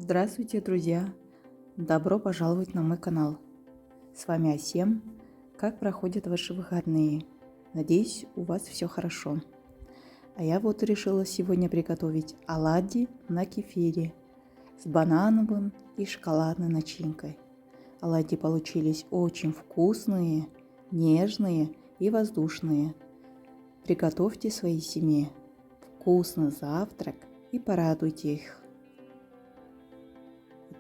Здравствуйте, друзья! Добро пожаловать на мой канал. С вами Асем. Как проходят ваши выходные? Надеюсь, у вас все хорошо. А я вот решила сегодня приготовить оладьи на кефире с банановым и шоколадной начинкой. Оладьи получились очень вкусные, нежные и воздушные. Приготовьте своей семье вкусный завтрак и порадуйте их.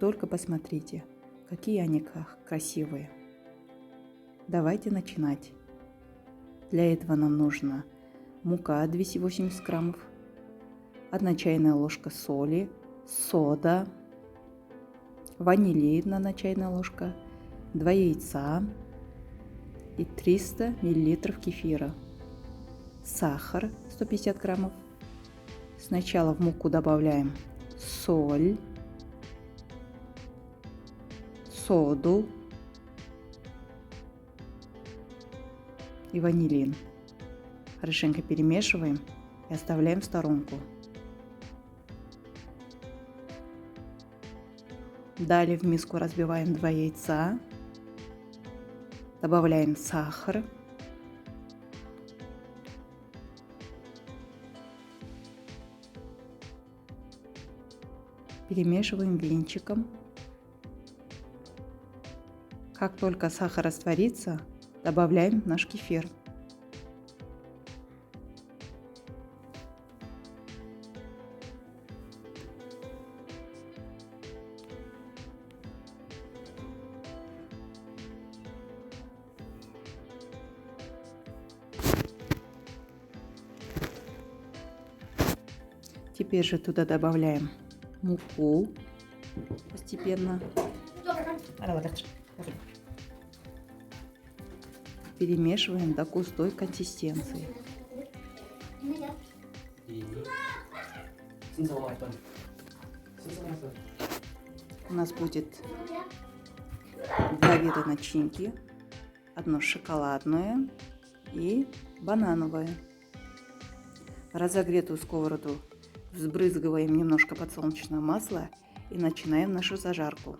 Только посмотрите, какие они красивые. Давайте начинать. Для этого нам нужно мука 280 граммов, 1 чайная ложка соли, сода, ванилин 1 чайная ложка, 2 яйца и 300 миллилитров кефира, сахар 150 граммов. Сначала в муку добавляем соль, соду и ванилин. Хорошенько перемешиваем и оставляем в сторонку. Далее в миску разбиваем 2 яйца, добавляем сахар, перемешиваем венчиком. Как только сахар растворится, добавляем наш кефир. Теперь же туда добавляем муку постепенно. Перемешиваем до густой консистенции. У нас будет 2 вида начинки. Одно шоколадное и банановое. Разогретую сковороду взбрызгиваем немножко подсолнечное масло и начинаем нашу зажарку.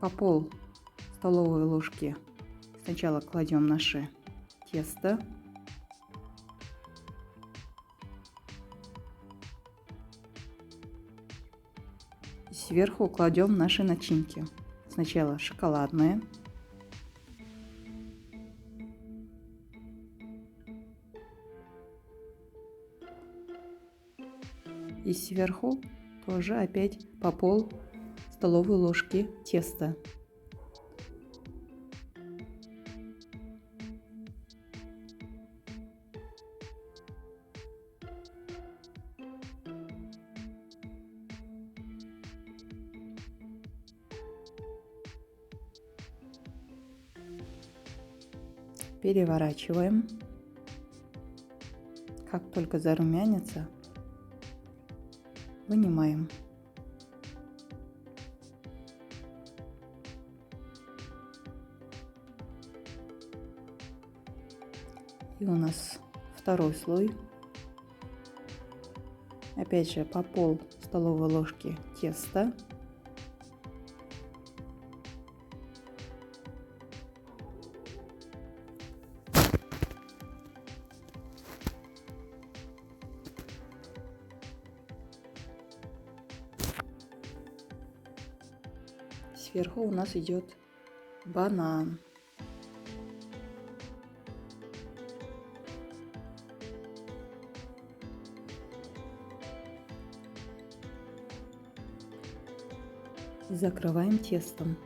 По пол столовой ложки сначала кладем наше тесто. И сверху кладем наши начинки. Сначала шоколадное. И сверху тоже опять по пол столовой ложки теста. Переворачиваем. Как только зарумянится, вынимаем. И у нас второй слой. Опять же по пол столовой ложки теста. Сверху у нас идет банан. Закрываем тестом.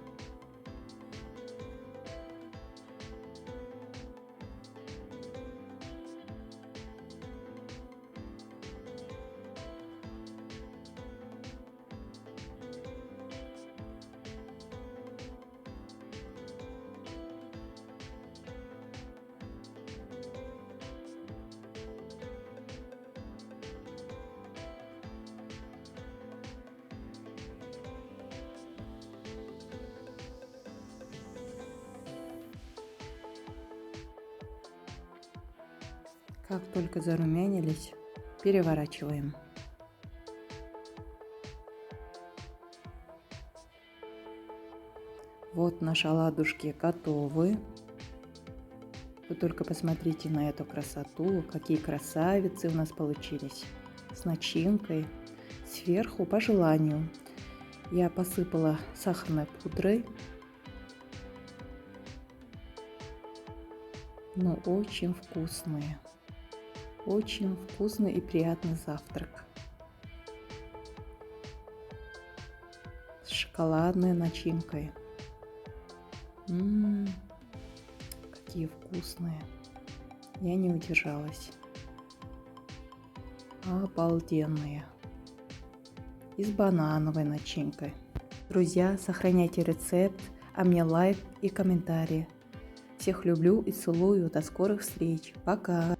Как только зарумянились, переворачиваем. Вот наши оладушки готовы. Вы только посмотрите на эту красоту, какие красавицы у нас получились. С начинкой. Сверху по желанию я посыпала сахарной пудрой. Но очень вкусные. Очень вкусный и приятный завтрак. С шоколадной начинкой. Какие вкусные. Я не удержалась. Обалденные. И с банановой начинкой. Друзья, сохраняйте рецепт, а мне лайк и комментарии. Всех люблю и целую. До скорых встреч. Пока.